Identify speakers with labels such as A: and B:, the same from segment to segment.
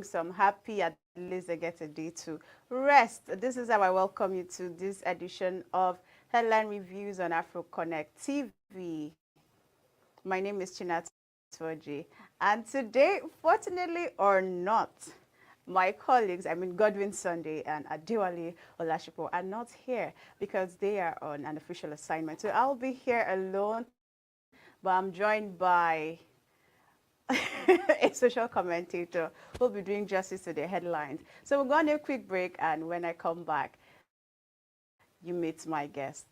A: So I'm happy at least I get a day to rest. This is how I welcome you to this edition of Headline Reviews on Afro Connect TV. My name is Chinatoji, and today, fortunately or not, my colleagues, Godwin Sunday and Adewale Olashipo, are not here because they are on an official assignment. So I'll be here alone, but I'm joined by a social commentator who'll be doing justice to the headlines. So we're going to a quick break, and when I come back, you meet my guest.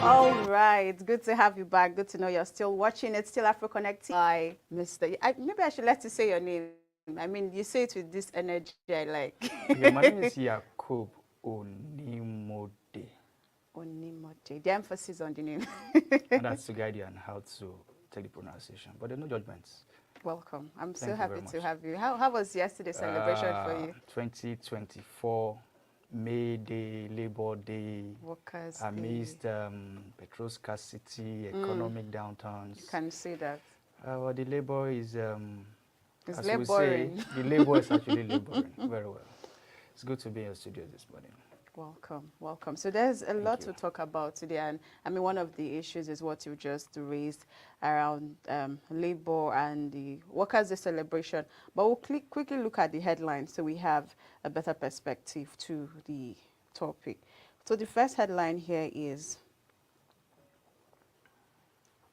A: All right, good to have you back. Good to know you're still watching. It's still Afro Connect by Mr. Maybe I should let you say your name. You say it with this energy I like.
B: Okay, my name is Yakub Onimode.
A: Onimote. The emphasis on the name.
B: And that's to guide you on how to take the pronunciation. But there are no judgments.
A: Welcome. I'm so
B: Thank you very
A: happy to
B: much.
A: have you. How was yesterday's celebration for you?
B: 2024, May Day, Labor Day,
A: Workers'
B: amidst
A: Day.
B: petrol scarcity, economic downtowns.
A: You can see that.
B: Well, the labor is,
A: It's
B: as we say,
A: laboring.
B: the labor is actually laboring. Very well. It's good to be in your studio this morning.
A: Welcome, welcome. So there's a lot
B: you.
A: to talk about today, and one of the issues is what you just raised around labor and the Workers' Day celebration. But we'll quickly look at the headlines so we have a better perspective to the topic. So the first headline here is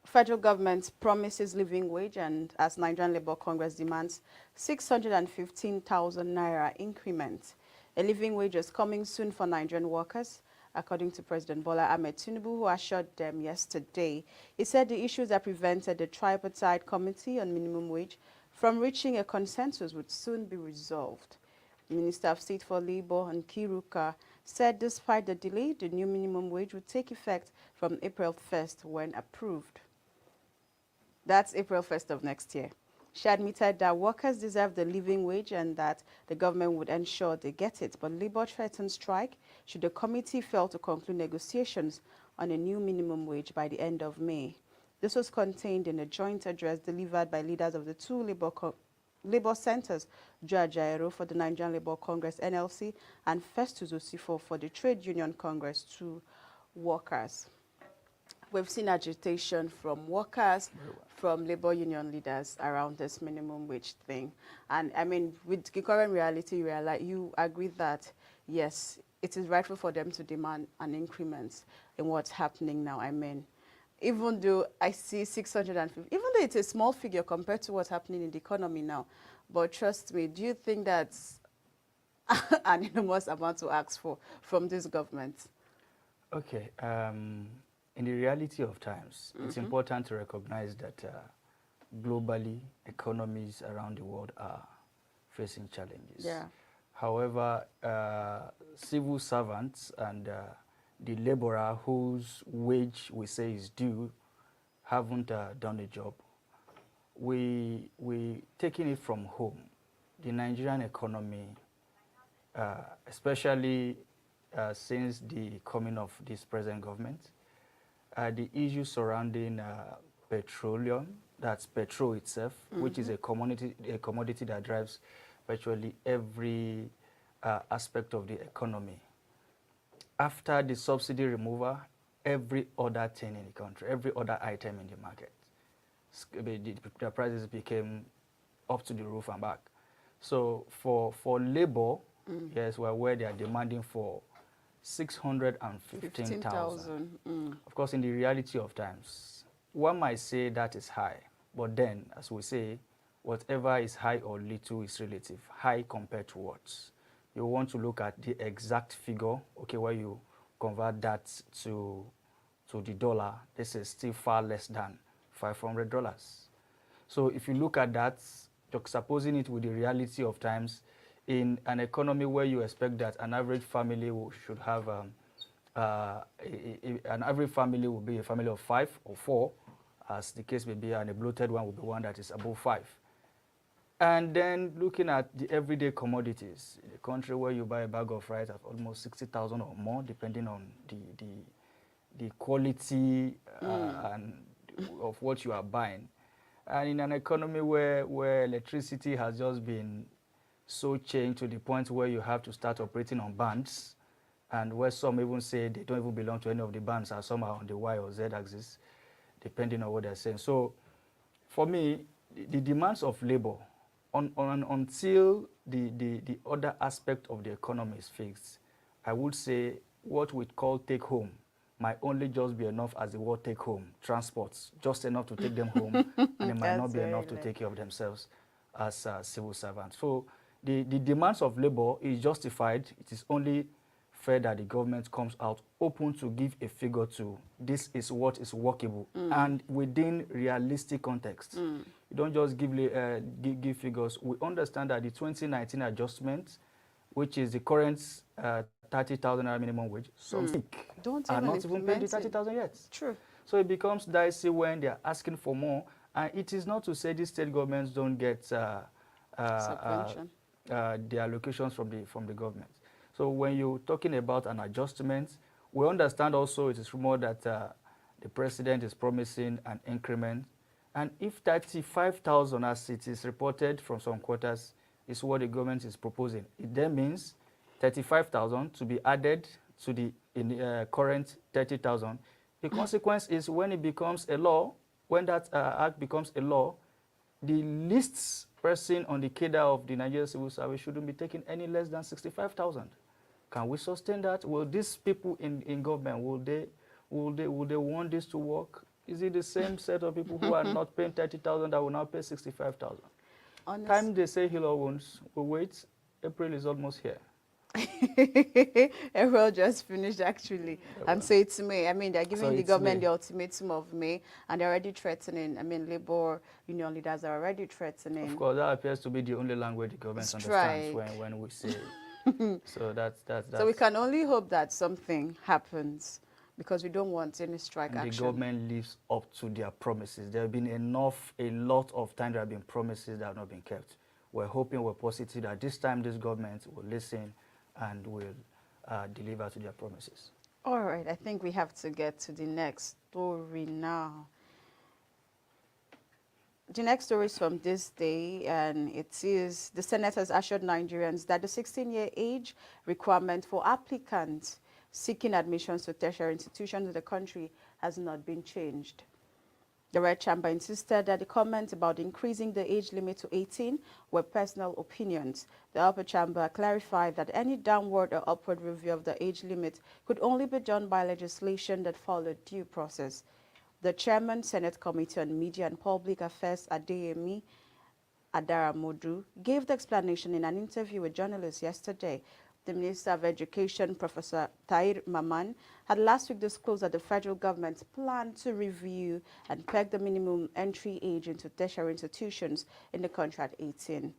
A: federal government promises living wage, and as Nigerian Labour Congress demands 615,000 naira increment. A living wage is coming soon for Nigerian workers, according to President Bola Ahmed Tinubu, who assured them yesterday. He said the issues that prevented the tripartite committee on minimum wage from reaching a consensus would soon be resolved. The Minister of State for Labour, Nkiruka, said despite the delay, the new minimum wage would take effect from April 1st when approved. That's April 1st of next year. She admitted that workers deserve the living wage and that the government would ensure they get it. But Labour threatened strike should the committee fail to conclude negotiations on a new minimum wage by the end of May. This was contained in a joint address delivered by leaders of the two Labour centers, Joe Ajaero for the Nigerian Labour Congress NLC and Festus Osifo for the Trade Union Congress to workers. We've seen agitation from workers, from labor union leaders around this minimum wage thing. And with the current reality, you agree that, yes, it is rightful for them to demand an increment in what's happening now. Even though I see 650, even though it's a small figure compared to what's happening in the economy now, but trust me, do you think that's an enormous amount to ask for from this government?
B: Okay. In the reality of times, it's important to recognize that globally, economies around the world are facing challenges.
A: Yeah.
B: However, civil servants and the laborer whose wage we say is due haven't done the job. We taking it from home. The Nigerian economy, especially since the coming of this present government, the issue surrounding petroleum, that's petrol itself, which is a commodity that drives virtually every aspect of the economy. After the subsidy removal, every other thing in the country, every other item in the market, the prices became up to the roof and back. So for labor, yes, we're where they are demanding for 615,000. Of course, in the reality of times, one might say that is high, but then, as we say, whatever is high or little is relative. High compared to what? You want to look at the exact figure, okay, where you convert that to the dollar, this is still far less than $500. So if you look at that, juxtaposing it with the reality of times, in an economy where you expect that an average family should have, an average family will be a family of 5 or 4, as the case may be, and a bloated one will be one that is above 5. And then looking at the everyday commodities, in a country where you buy a bag of rice at almost 60,000 or more, depending on the quality and of what you are buying. And in an economy where electricity has just been so changed to the point where you have to start operating on bands, and where some even say they don't even belong to any of the bands, and some are on the Y or Z axis, depending on what they're saying. So for me, the demands of labor, until the other aspect of the economy is fixed, I would say what we call take home might only just be enough as the word take home, transports, just enough to take them home, and it might not be enough to take care of themselves as civil servants. So the demands of labor is justified. It is only fair that the government comes out open to give a figure to this is what is workable and within realistic context. You don't just give figures. We understand that the 2019 adjustment, which is the current 30,000 minimum wage, some are not even paid the 30,000 yet.
A: True.
B: So it becomes dicey when they are asking for more. And it is not to say these state governments don't get the allocations from the government. So when you're talking about an adjustment, we understand also it is rumored that the president is promising an increment. And if 35,000, as it is reported from some quarters, is what the government is proposing, it then means 35,000 to be added to the current 30,000. The consequence is when it becomes a law, when that act becomes a law, the least person on the cadre of the Nigerian Civil Service shouldn't be taking any less than 65,000. Can we sustain that? Will these people in government, will they want this to work? Is it the same set of people who are not paying 30,000 that will now pay 65,000? Time they say heal our wounds, we wait. April is almost here.
A: April just finished actually, and so it's May. I mean, they're giving the government the ultimatum of May, and they're already threatening. I mean, labor union leaders are already threatening.
B: Of course, that appears to be the only language the government understands when we say. So that's.
A: So we can only hope that something happens, because we don't want any strike action.
B: The government lives up to their promises. There have been a lot of time there have been promises that have not been kept. We're hoping, we're positive that this time this government will listen and will deliver to their promises.
A: All right, I think we have to get to the next story now. The next story is from this day, and it is the Senate has assured Nigerians that the 16-year age requirement for applicants seeking admissions to tertiary institutions in the country has not been changed. The Red Chamber insisted that the comments about increasing the age limit to 18 were personal opinions. The Upper Chamber clarified that any downward or upward review of the age limit could only be done by legislation that followed due process. The Chairman, Senate Committee on Media and Public Affairs, Adeyemi Adaramodu, gave the explanation in an interview with journalists yesterday. The Minister of Education, Professor Tahir Maman, had last week disclosed that the federal government planned to review and peg the minimum entry age into tertiary institutions in the country at 18.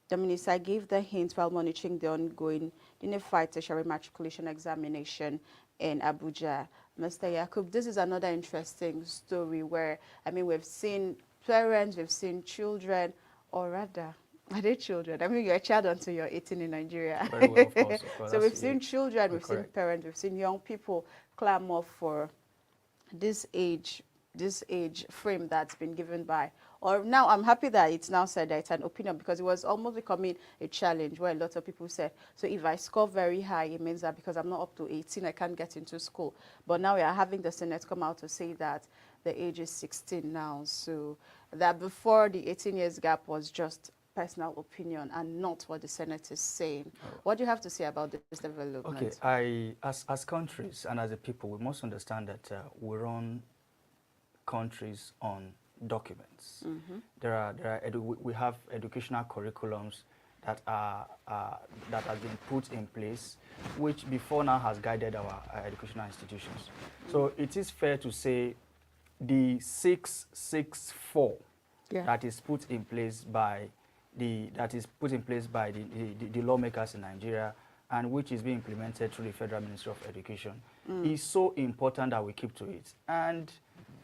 A: The minister gave the hint while monitoring the ongoing Unified Tertiary Matriculation Examination in Abuja. Mr. Yakub, this is another interesting story where, I mean, we've seen parents, we've seen children, or rather, are they children? I mean, you're a child until you're 18 in Nigeria.
B: Very well, of course.
A: So we've seen children, we've seen parents, we've seen young people clamor for this age frame that's been given by. Or now I'm happy that it's now said that it's an opinion, because it was almost becoming a challenge where a lot of people said, so if I score very high, it means that because I'm not up to 18, I can't get into school. But now we are having the Senate come out to say that the age is 16 now. So that before the 18 years gap was just personal opinion and not what the Senate is saying. What do you have to say about this development?
B: Okay, as countries and as a people, we must understand that we run countries on documents. We have educational curriculums that that has been put in place, which before now has guided our educational institutions. So it is fair to say the 664 that is put in place by the lawmakers in Nigeria, and which is being implemented through the Federal Ministry of Education, is so important that we keep to it. And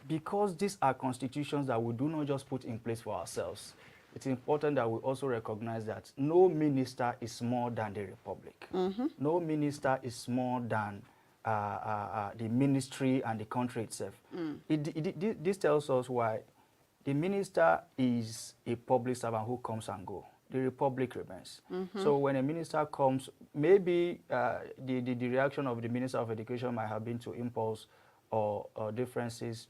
B: because these are constitutions that we do not just put in place for ourselves, it's important that we also recognize that no minister is more than the republic. No minister is more than the ministry and the country itself. This tells us why the minister is a public servant who comes and goes. The republic remains. So when a minister comes, maybe the reaction of the Minister of Education might have been to impulse or differences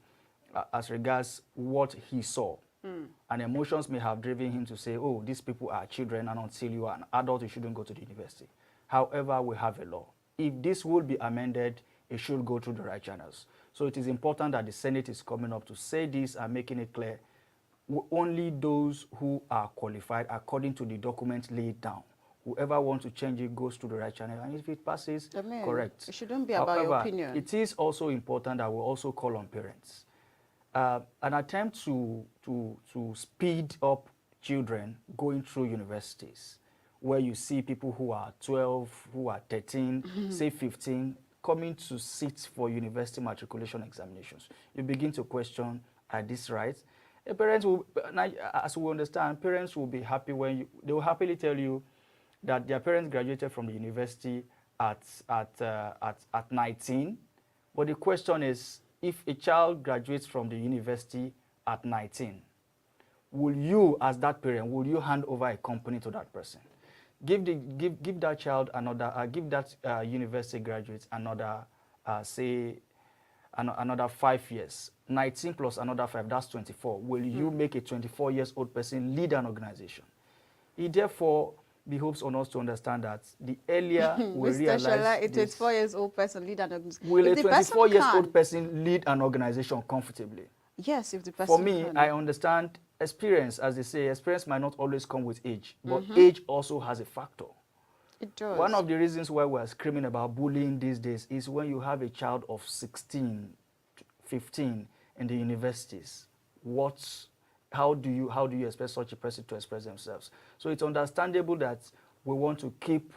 B: as regards what he saw. And emotions may have driven him to say, oh, these people are children, and until you are an adult, you shouldn't go to the university. However, we have a law. If this will be amended, it should go through the right channels. So it is important that the Senate is coming up to say this and making it clear. Only those who are qualified according to the document laid down. Whoever wants to change it goes to the right channel, and if it passes, correct.
A: It shouldn't be about your opinion.
B: It is also important that we also call on parents. An attempt to speed up children going through universities, where you see people who are 12, who are 13, say 15, coming to sit for university matriculation examinations. You begin to question, are these right? Parents will, as we understand, parents will be happy when they will happily tell you that their parents graduated from the university at 19. But the question is, if a child graduates from the university at 19, will you, as that parent, will you hand over a company to that person? Give that child another, give that university graduate another, say, another 5 years. 19 plus another 5, that's 24. Will you make a 24-year-old person lead an organization? It therefore behoves on us to understand that the earlier we realize
A: Shala, a 24-year-old person lead an organization.
B: Will a 24-year-old person lead an organization comfortably?
A: Yes, if the person
B: For me,
A: can.
B: I understand experience, as they say, experience might not always come with age, but age also has a factor.
A: It does.
B: One of the reasons why we're screaming about bullying these days is when you have a child of 16, 15 in the universities. How do you expect such a person to express themselves? So it's understandable that we want to keep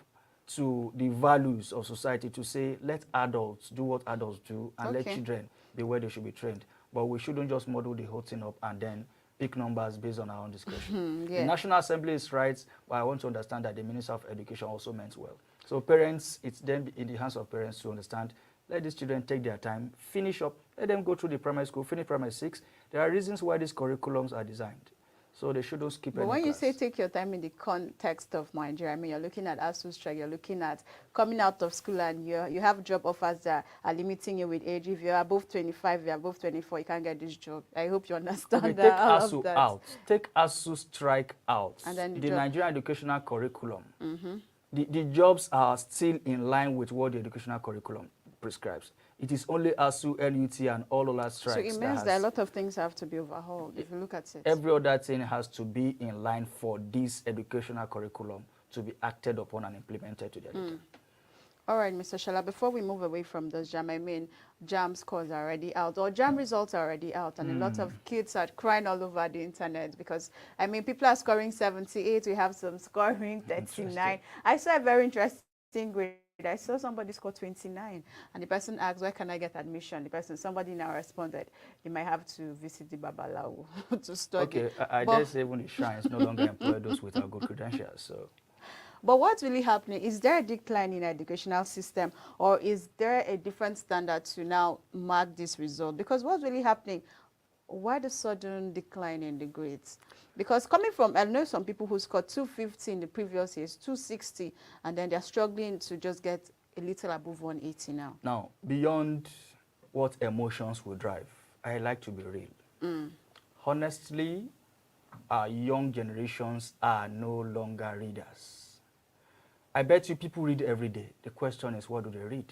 B: to the values of society to say, let adults do what adults do and let children be where they should be trained. But we shouldn't just model the whole thing up and then pick numbers based on our own discretion. The National Assembly is right, but I want to understand that the Minister of Education also meant well. So parents, it's then in the hands of parents to understand, let these children take their time, finish up, let them go through the primary school, finish primary 6. There are reasons why these curriculums are designed. So they shouldn't skip any
A: But when
B: class.
A: you say take your time in the context of Nigeria, I mean, you're looking at ASU strike, you're looking at coming out of school and you have job offers that are limiting you with age. If you're above 25, you're above 24, you can't get this job. I hope you understand
B: Okay,
A: that.
B: take ASU out. Take ASU strike out.
A: And then
B: the Nigerian educational curriculum. The jobs are still in line with what the educational curriculum prescribes. It is only ASU, NUT, and all other strikes.
A: So it means that a lot of things have to be overhauled, if you look at it.
B: Every other thing has to be in line for this educational curriculum to be acted upon and implemented to the education.
A: All right, Mr. Shala, before we move away from this JAM, I mean, JAM scores are already out, or JAM results are already out, and a lot of kids are crying all over the internet because, I mean, people are scoring 78, we have some scoring 39. I saw a very interesting grade. I saw somebody score 29, and the person asked, where can I get admission? Somebody now responded, you might have to visit the Babalawo to study.
B: Okay, I dare say even the shrines no longer employ those without good credentials, so.
A: But what's really happening? Is there a decline in the educational system, or is there a different standard to now mark this result? Because what's really happening, why the sudden decline in the grades? Because coming from, I know some people who scored 250 in the previous years, 260, and then they're struggling to just get a little above 180 now.
B: Now, beyond what emotions will drive, I like to be real. Honestly, our young generations are no longer readers. I bet you people read every day. The question is, what do they read?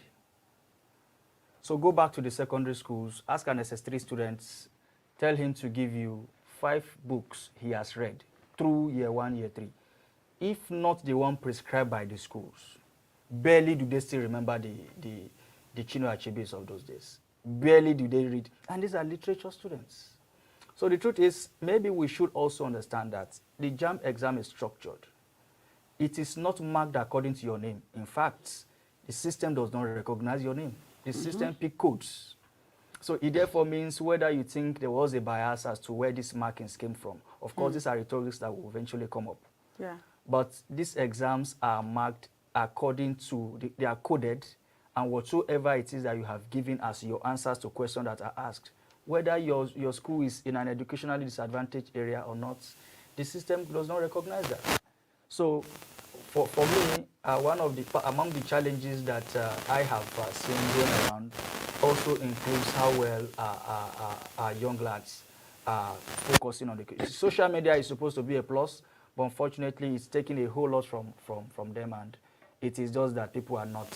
B: So go back to the secondary schools, ask an SS3 student, tell him to give you 5 books he has read through year 1, year 3. If not the one prescribed by the schools, barely do they still remember the Chinua Achebes of those days. Barely do they read. And these are literature students. So the truth is, maybe we should also understand that the JAMB exam is structured. It is not marked according to your name. In fact, the system does not recognize your name. The system picks codes. So it therefore means whether you think there was a bias as to where these markings came from. Of course, these are rhetorics that will eventually come up.
A: Yeah.
B: But these exams are marked according to, they are coded, and whatsoever it is that you have given as your answers to questions that are asked, whether your school is in an educationally disadvantaged area or not, the system does not recognize that. So for me, one of the, among the challenges that I have seen going around also includes how well our young lads are focusing on the social media is supposed to be a plus, but unfortunately it's taking a whole lot from them, and it is just that people are not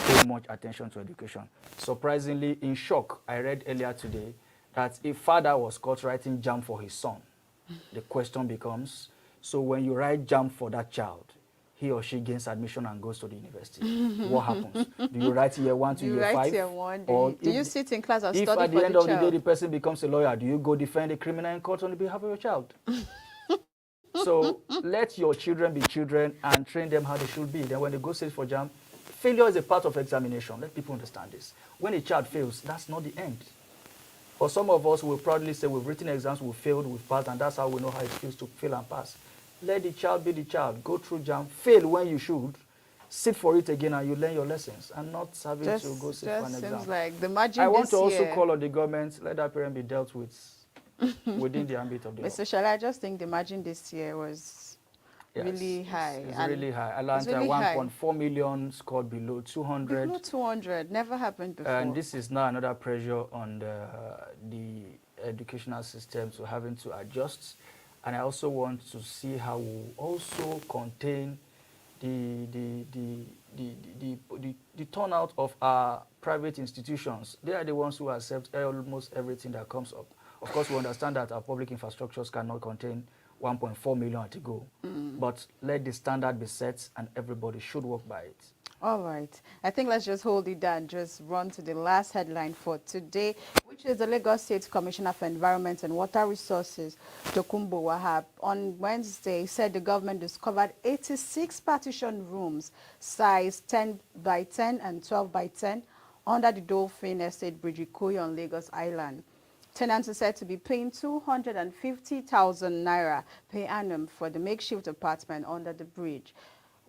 B: paying much attention to education. Surprisingly, in shock, I read earlier today that a father was caught writing jam for his son. The question becomes, so when you write jam for that child, he or she gains admission and goes to the university. What happens? Do you write year 1 to
A: Do you
B: year
A: write
B: 5?
A: year 1?
B: Or
A: Do you sit in class and
B: if
A: study
B: at
A: for
B: the end
A: the
B: of the day
A: child?
B: the person becomes a lawyer, do you go defend a criminal in court on behalf of your child? So let your children be children and train them how they should be. Then when they go sit for jam, failure is a part of examination. Let people understand this. When a child fails, that's not the end. For some of us, we'll proudly say we've written exams, we've failed, we've passed, and that's how we know how it feels to fail and pass. Let the child be the child. Go through jam, fail when you should, sit for it again, and you learn your lessons, and not having to go sit for an exam.
A: Seems like the margin
B: I want
A: this
B: to also
A: year.
B: call on the government, let that parent be dealt with within the ambit of the law.
A: Mr. Shala, I just think the margin this year was
B: Yes,
A: really high.
B: It's
A: and
B: really high. Atlanta,
A: really high.
B: 1.4 million scored below 200.
A: Below 200, never happened before.
B: And this is now another pressure on the educational system to having to adjust. And I also want to see how we also contain the turnout of our private institutions. They are the ones who accept almost everything that comes up. Of course, we understand that our public infrastructures cannot contain 1.4 million at a go. But let the standard be set, and everybody should work by it.
A: All right. I think let's just hold it down, just run to the last headline for today, which is the Lagos State Commissioner for Environment and Water Resources, Tokunbo Wahab, on Wednesday said the government discovered 86 partition rooms, size 10 by 10 and 12 by 10, under the Dolphin Estate Bridge Ikoyi on Lagos Island. Tenants are said to be paying 250,000 naira per annum for the makeshift apartment under the bridge.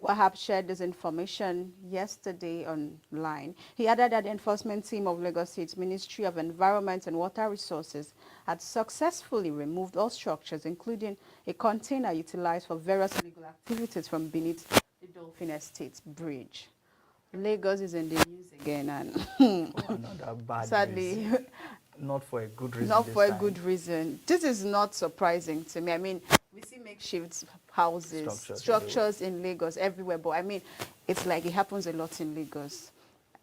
A: Wahab shared this information yesterday online. He added that the enforcement team of Lagos State's Ministry of Environment and Water Resources had successfully removed all structures, including a container utilized for various illegal activities from beneath the Dolphin Estate Bridge. Lagos is in the news again, and
B: Another bad
A: sadly,
B: reason. Not for a good reason.
A: not for a
B: time.
A: good reason. This is not surprising to me. I mean, we see makeshift houses, structures in Lagos everywhere, but I mean, it's like it happens a lot in Lagos.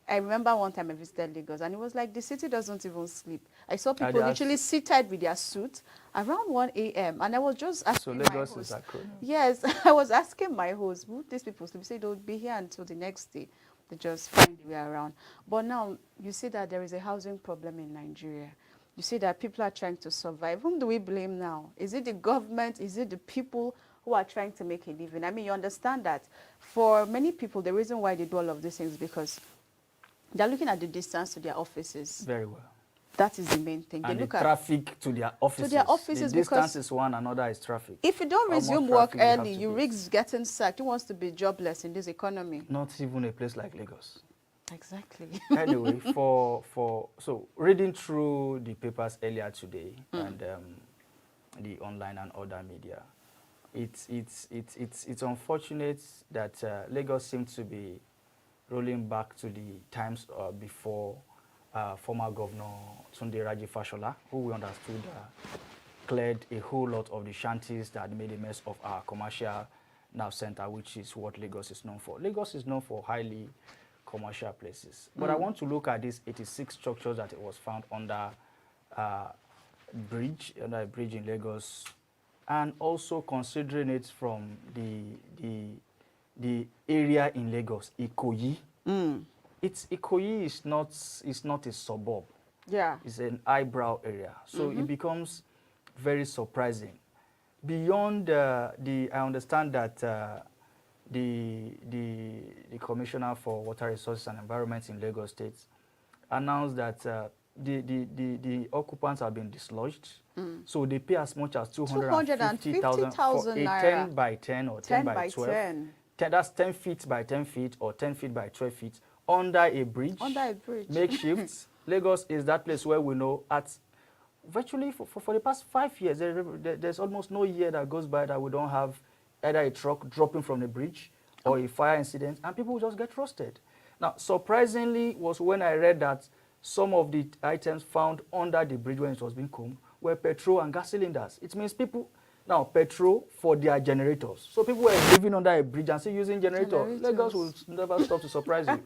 A: I remember one time I visited Lagos, and it was like the city doesn't even sleep. I saw people literally seated with their suits around 1 a.m. and I was just asking my host. So Lagos is acronym. Yes, I was asking my host, would these people sleep? He said they'll be here until the next day. They just find their way around. But now you see that there is a housing problem in Nigeria. You see that people are trying to survive. Whom do we blame now? Is it the government? Is it the people who are trying to make a living? I mean, you understand that for many people, the reason why they do all of these things is because they're looking at the distance to their offices.
B: Very well.
A: That is the main thing.
B: And
A: they look
B: the traffic to their offices.
A: To their offices,
B: the distance is one, another is traffic.
A: If you don't resume work early, you risk getting sacked. Who wants to be jobless in this economy?
B: Not even a place like Lagos.
A: Exactly.
B: Anyway, so reading through the papers earlier today and the online and other media, it's unfortunate that Lagos seems to be rolling back to the times before former Governor Tunde Raji Fashola, who we understood cleared a whole lot of the shanties that made a mess of our commercial now center, which is what Lagos is known for. Lagos is known for highly commercial places. But I want to look at these 86 structures that it was found under a bridge in Lagos, and also considering it from the area in Lagos, Ikoyi. Ikoyi is not a suburb.
A: Yeah.
B: It's an eyebrow area. So it becomes very surprising. Beyond I understand that the Commissioner for Water Resources and Environment in Lagos State announced that the occupants have been dislodged. So they pay as much as 250,000 for
A: 250,000
B: a
A: naira.
B: 10 by 10 or
A: 10
B: 10 by
A: by
B: 12.
A: 10.
B: That's 10 feet by 10 feet or 10 feet by 12 feet under a bridge.
A: Under a bridge.
B: Makeshift. Lagos is that place where we know at virtually for the past 5 years, there's almost no year that goes by that we don't have either a truck dropping from the bridge or a fire incident, and people just get roasted. Now, surprisingly was when I read that some of the items found under the bridge when it was being combed were petrol and gas cylinders. It means people, now petrol for their generators. So people were living under a bridge and still using generators. Lagos will never stop to surprise you.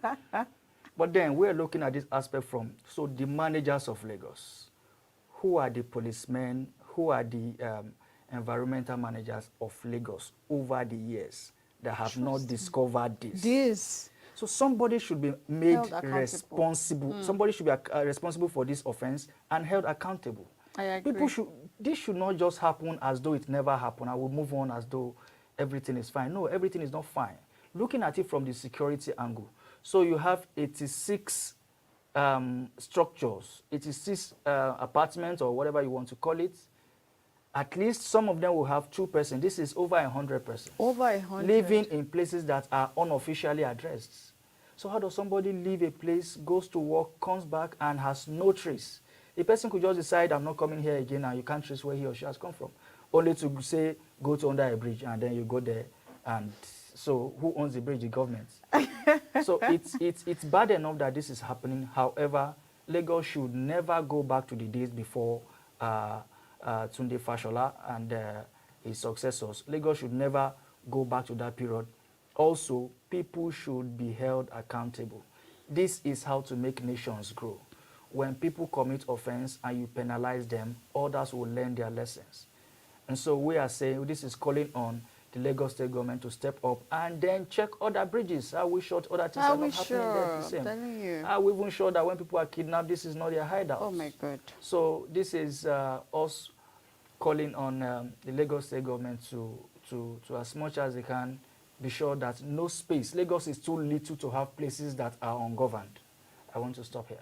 B: But then we're looking at this aspect from, so the managers of Lagos, who are the policemen, who are the environmental managers of Lagos over the years that have not discovered this. So somebody should be made responsible. Somebody should be responsible for this offense and held accountable.
A: I agree.
B: This should not just happen as though it never happened. I will move on as though everything is fine. No, everything is not fine. Looking at it from the security angle. So you have 86 structures, 86 apartments or whatever you want to call it. At least some of them will have 2 persons. This is over 100 persons.
A: Over 100.
B: Living in places that are unofficially addressed. So how does somebody leave a place, goes to work, comes back, and has no trace? The person could just decide, I'm not coming here again, and you can't trace where he or she has come from. Only to say, go to under a bridge, and then you go there. And so who owns the bridge? The government. So it's bad enough that this is happening. However, Lagos should never go back to the days before Tunde Fashola and his successors. Lagos should never go back to that period. Also, people should be held accountable. This is how to make nations grow. When people commit offense and you penalize them, others will learn their lessons. And so we are saying this is calling on the Lagos State government to step up and then check other bridges. Are we sure other things are not happening there the same?
A: Telling you.
B: Are we even sure that when people are kidnapped, this is not their hideout?
A: Oh my God.
B: So this is us calling on the Lagos State government to as much as they can be sure that no space. Lagos is too little to have places that are ungoverned. I want to stop here.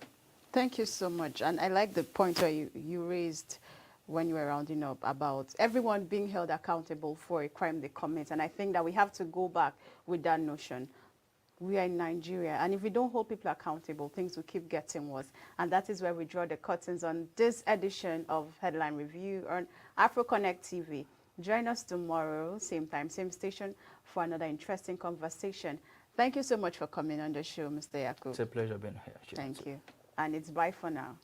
A: Thank you so much. And I like the point where you raised when you were rounding up about everyone being held accountable for a crime they commit. And I think that we have to go back with that notion. We are in Nigeria, and if we don't hold people accountable, things will keep getting worse. And that is where we draw the curtains on this edition of Headline Review on AfroConnect TV. Join us tomorrow, same time, same station, for another interesting conversation. Thank you so much for coming on the show, Mr. Yakub.
B: It's a pleasure being here.
A: Thank you. And it's bye for now.